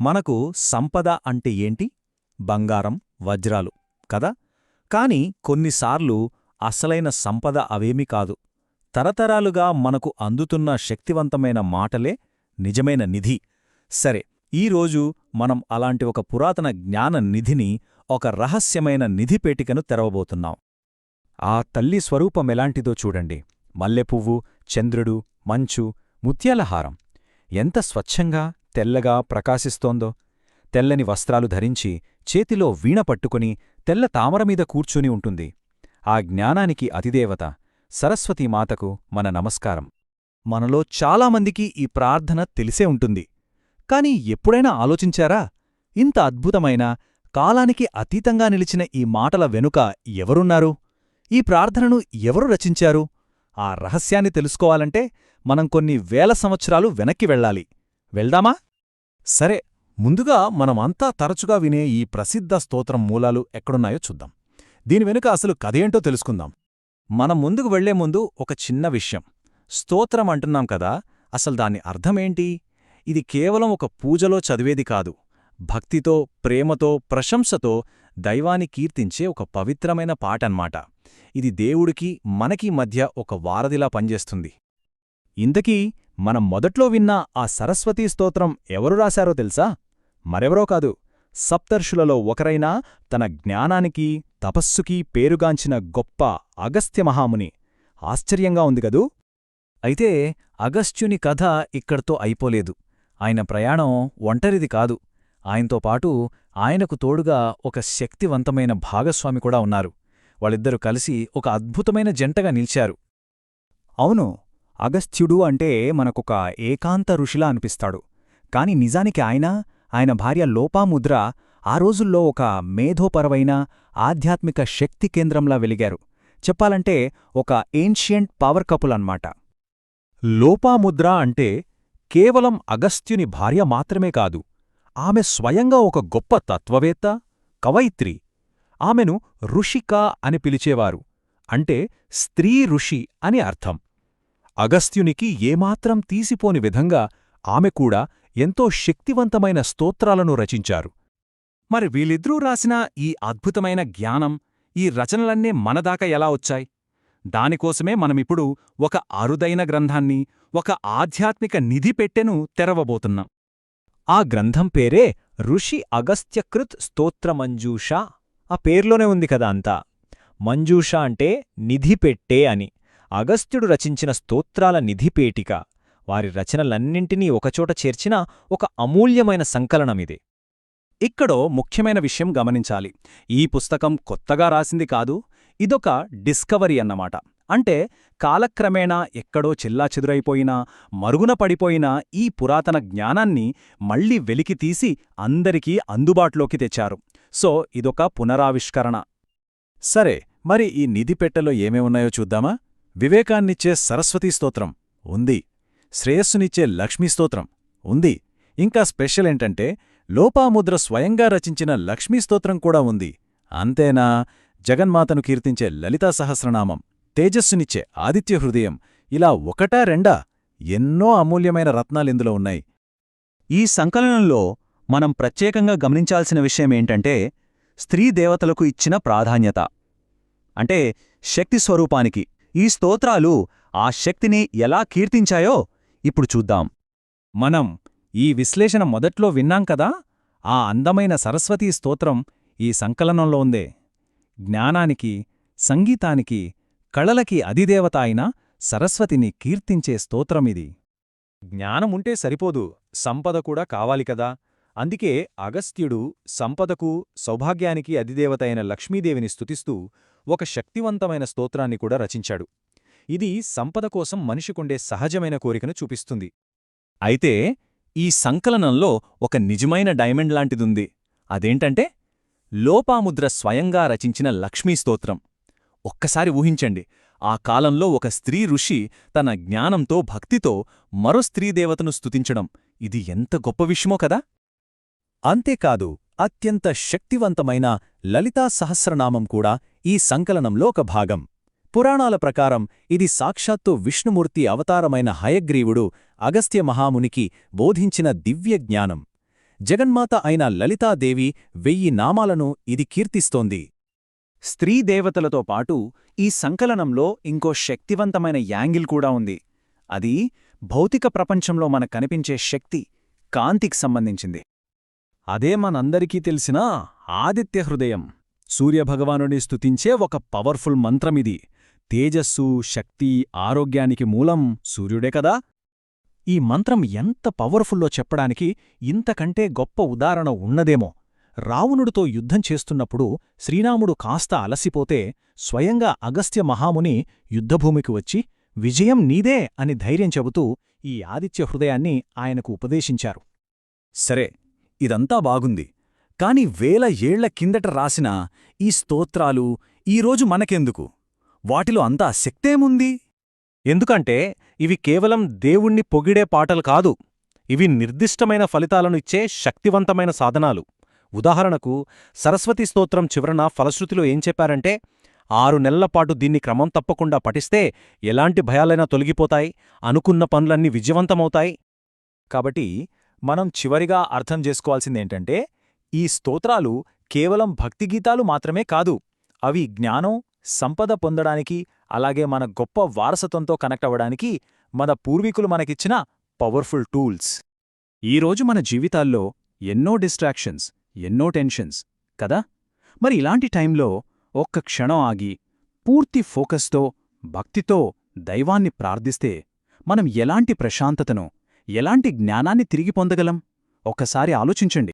మనకు సంపద అంటే ఏంటి? బంగారం, వజ్రాలు కదా? కాని కొన్నిసార్లు అసలైన సంపద అవేమీ కాదు. తరతరాలుగా మనకు అందుతున్న శక్తివంతమైన మాటలే నిజమైన నిధి. సరే, ఈరోజు మనం అలాంటి ఒక పురాతన జ్ఞాన నిధిని, ఒక రహస్యమైన నిధిపేటికను తెరవబోతున్నాం. ఆ తల్లి స్వరూపమెలాంటిదో చూడండి. మల్లెపువ్వు, చంద్రుడు, మంచు, ముత్యాలహారం. ఎంత స్వచ్ఛంగా, తెల్లగా ప్రకాశిస్తోందో. తెల్లని వస్త్రాలు ధరించి, చేతిలో వీణ పట్టుకుని, తెల్ల తామరమీద కూర్చుని ఉంటుంది. ఆ జ్ఞానానికి అతిదేవత సరస్వతీమాతకు మన నమస్కారం. మనలో చాలామందికి ఈ ప్రార్థన తెలిసే ఉంటుంది. కాని ఎప్పుడైనా ఆలోచించారా? ఇంత అద్భుతమైన, కాలానికి అతీతంగా నిలిచిన ఈ మాటల వెనుక ఎవరున్నారు? ఈ ప్రార్థనను ఎవరు రచించారు? ఆ రహస్యాన్ని తెలుసుకోవాలంటే మనం కొన్ని వేల సంవత్సరాలు వెనక్కి వెళ్ళాలి. వెళ్దామా? సరే, ముందుగా మనమంతా తరచుగా వినే ఈ ప్రసిద్ధ స్తోత్రం మూలాలు ఎక్కడున్నాయో చూద్దాం. దీని వెనుక అసలు కథేంటో తెలుసుకుందాం. మనం ముందుకు వెళ్లే ముందు ఒక చిన్న విషయం. స్తోత్రం అంటున్నాం కదా, అసలు దాని అర్థమేంటి? ఇది కేవలం ఒక పూజలో చదివేది కాదు. భక్తితో, ప్రేమతో, ప్రశంసతో దైవాన్ని కీర్తించే ఒక పవిత్రమైన పాటన్మాట. ఇది దేవుడికి, మనకీ మధ్య ఒక వారధిలా పనిచేస్తుంది. ఇంతకీ మనం మొదట్లో విన్న ఆ సరస్వతీ స్తోత్రం ఎవరు రాశారో తెలుసా? మరెవరో కాదు, సప్తర్షులలో ఒకరైన, తన జ్ఞానానికి, తపస్సుకీ పేరుగాంచిన గొప్ప అగస్త్యమహాముని. ఆశ్చర్యంగా ఉంది గదూ? అయితే అగస్త్యుని కథ ఇక్కడితో అయిపోలేదు. ఆయన ప్రయాణం ఒంటరిది కాదు. ఆయనతో పాటు ఆయనకు తోడుగా ఒక శక్తివంతమైన భాగస్వామి కూడా ఉన్నారు. వాళ్ళిద్దరూ కలిసి ఒక అద్భుతమైన జంటగా నిలిచారు. అవును, అగస్త్యుడు అంటే మనకొక ఏకాంత ఋషిలా అనిపిస్తాడు. కాని నిజానికి ఆయన భార్య లోపాముద్ర ఆ రోజుల్లో ఒక మేధోపరమైన ఆధ్యాత్మిక శక్తి కేంద్రంలా వెలిగారు. చెప్పాలంటే ఒక ఏన్షియంట్ పవర్ కపుల్ అన్నమాట. లోపాముద్ర అంటే కేవలం అగస్త్యుని భార్య మాత్రమే కాదు, ఆమె స్వయంగా ఒక గొప్ప తత్వవేత్త, కవయిత్రి. ఆమెను ఋషిక అని పిలిచేవారు. అంటే స్త్రీ ఋషి అని అర్థం. అగస్త్యునికి ఏమాత్రం తీసిపోని విధంగా ఆమె కూడా ఎంతో శక్తివంతమైన స్తోత్రాలను రచించారు. మరి వీళ్ళిద్దరూ రాసిన ఈ అద్భుతమైన జ్ఞానం, ఈ రచనలన్నీ మనదాకా ఎలా వచ్చాయి? దానికోసమే మనమిప్పుడు ఒక అరుదైన గ్రంథాన్ని, ఒక ఆధ్యాత్మిక నిధిపెట్టెను తెరవబోతున్నాం. ఆ గ్రంథం పేరే ఋషి అగస్త్యకృత్ స్తోత్రమంజూషా. ఆ పేర్లోనే ఉంది కదా అంతా. మంజూషా అంటే నిధిపెట్టే అని. అగస్త్యుడు రచించిన స్తోత్రాల నిధిపేటిక. వారి రచనలన్నింటినీ ఒకచోట చేర్చిన ఒక అమూల్యమైన సంకలనమిది. ఇక్కడో ముఖ్యమైన విషయం గమనించాలి. ఈ పుస్తకం కొత్తగా రాసింది కాదు, ఇదొక డిస్కవరీ అన్నమాట. అంటే కాలక్రమేణా ఎక్కడో చెల్లాచెదురైపోయినా, మరుగున పడిపోయిన ఈ పురాతన జ్ఞానాన్ని మళ్లీ వెలికితీసి అందరికీ అందుబాటులోకి తెచ్చారు. సో ఇదొక పునరావిష్కరణ. సరే, మరి ఈ నిధిపెట్టెలో ఏమేమున్నాయో చూద్దామా? వివేకాన్నిచ్చే సరస్వతీ స్తోత్రం ఉంది. శ్రేయస్సునిచ్చే లక్ష్మీస్తోత్రం ఉంది. ఇంకా స్పెషల్ ఏంటంటే లోపాముద్ర స్వయంగా రచించిన లక్ష్మీస్తోత్రం కూడా ఉంది. అంతేనా, జగన్మాతను కీర్తించే లలితా సహస్రనామం, తేజస్సునిచ్చే ఆదిత్య హృదయం, ఇలా ఒకటా రెండా ఎన్నో అమూల్యమైన రత్నాలిందులో ఉన్నాయి. ఈ సంకలనంలో మనం ప్రత్యేకంగా గమనించాల్సిన విషయమేంటంటే స్త్రీ దేవతలకు ఇచ్చిన ప్రాధాన్యత. అంటే శక్తి స్వరూపానికి ఈ స్తోత్రాలు ఆ శక్తిని ఎలా కీర్తించాయో ఇప్పుడు చూద్దాం. మనం ఈ విశ్లేషణ మొదట్లో విన్నాం కదా, ఆ అందమైన సరస్వతీ స్తోత్రం ఈ సంకలనంలో ఉందే. జ్ఞానానికి, సంగీతానికి, కళలకి అధిదేవత అయిన సరస్వతిని కీర్తించే స్తోత్రమిది. జ్ఞానముంటే సరిపోదు, సంపద కూడా కావాలి కదా. అందుకే అగస్త్యుడు సంపదకు, సౌభాగ్యానికి అధిదేవత అయిన లక్ష్మీదేవిని స్తుతిస్తూ ఒక శక్తివంతమైన స్తోత్రాన్ని కూడా రచించాడు. ఇది సంపద కోసం మనిషికుండే సహజమైన కోరికను చూపిస్తుంది. అయితే ఈ సంకలనంలో ఒక నిజమైన డైమండ్ లాంటిదుంది. అదేంటంటే లోపాముద్ర స్వయంగా రచించిన లక్ష్మీస్తోత్రం. ఒక్కసారి ఊహించండి, ఆ కాలంలో ఒక స్త్రీ ఋషి తన జ్ఞానంతో, భక్తితో మరో స్త్రీదేవతను స్తుతించడం. ఇది ఎంత గొప్ప విషయమో కదా. అంతేకాదు, అత్యంత శక్తివంతమైన లలితా సహస్రనామం కూడా ఈ సంకలనంలో ఒక భాగం. పురాణాల ప్రకారం ఇది సాక్షాత్తు విష్ణుమూర్తి అవతారమైన హయగ్రీవుడు అగస్త్య మహామునికి బోధించిన దివ్య జ్ఞానం. జగన్మాత అయిన లలితాదేవి 1000 నామాలను ఇది కీర్తిస్తోంది. స్త్రీ దేవతలతో పాటు ఈ సంకలనంలో ఇంకో శక్తివంతమైన యాంగిల్ కూడా ఉంది. అది భౌతిక ప్రపంచంలో మనకు కనిపించే శక్తి, కాంతికి సంబంధించింది. అదే మనందరికీ తెలిసిన ఆదిత్య హృదయం, సూర్యభగవానుని స్తుతించే ఒక పవర్ఫుల్ మంత్రమిది. తేజస్సు, శక్తి, ఆరోగ్యానికి మూలం సూర్యుడే కదా. ఈ మంత్రం ఎంత పవర్ఫుల్లో చెప్పడానికి ఇంతకంటే గొప్ప ఉదాహరణ ఉన్నదేమో. రావణుడితో యుద్ధం చేస్తున్నప్పుడు శ్రీరాముడు కాస్త అలసిపోతే స్వయంగా అగస్త్య మహాముని యుద్ధభూమికి వచ్చి విజయం నీదే అని ధైర్యం చెబుతూ ఈ ఆదిత్య హృదయాన్ని ఆయనకు ఉపదేశించారు. సరే, ఇదంతా బాగుంది. కాని 1000 ఏళ్ల కిందట రాసిన ఈ స్తోత్రాలు ఈరోజు మనకెందుకు? వాటిలో అంతా శక్తేముంది? ఎందుకంటే ఇవి కేవలం దేవుణ్ణి పొగిడే పాటలు కాదు. ఇవి నిర్దిష్టమైన ఫలితాలను ఇచ్చే శక్తివంతమైన సాధనాలు. ఉదాహరణకు సరస్వతీ స్తోత్రం చివరన ఫలశ్రుతిలో ఏం చెప్పారంటే 6 నెలలపాటు దీన్ని క్రమం తప్పకుండా పఠిస్తే ఎలాంటి భయాలైనా తొలగిపోతాయి, అనుకున్న పనులన్నీ విజయవంతమవుతాయి. కాబట్టి మనం చివరిగా అర్థం చేసుకోవాల్సిందేంటంటే, ఈ స్తోత్రాలు కేవలం భక్తిగీతాలు మాత్రమే కాదు. అవి జ్ఞానం, సంపద పొందడానికి, అలాగే మన గొప్ప వారసత్వంతో కనెక్ట్ అవ్వడానికి మన పూర్వీకులు మనకిచ్చిన పవర్ఫుల్ టూల్స్. ఈరోజు మన జీవితాల్లో ఎన్నో డిస్ట్రాక్షన్స్, ఎన్నో టెన్షన్స్ కదా. మరి ఇలాంటి టైంలో ఒక్క క్షణం ఆగి పూర్తి ఫోకస్తో, భక్తితో దైవాన్ని ప్రార్థిస్తే మనం ఎలాంటి ప్రశాంతతను, ఎలాంటి జ్ఞానాన్ని తిరిగి పొందగలం? ఒక్కసారి ఆలోచించండి.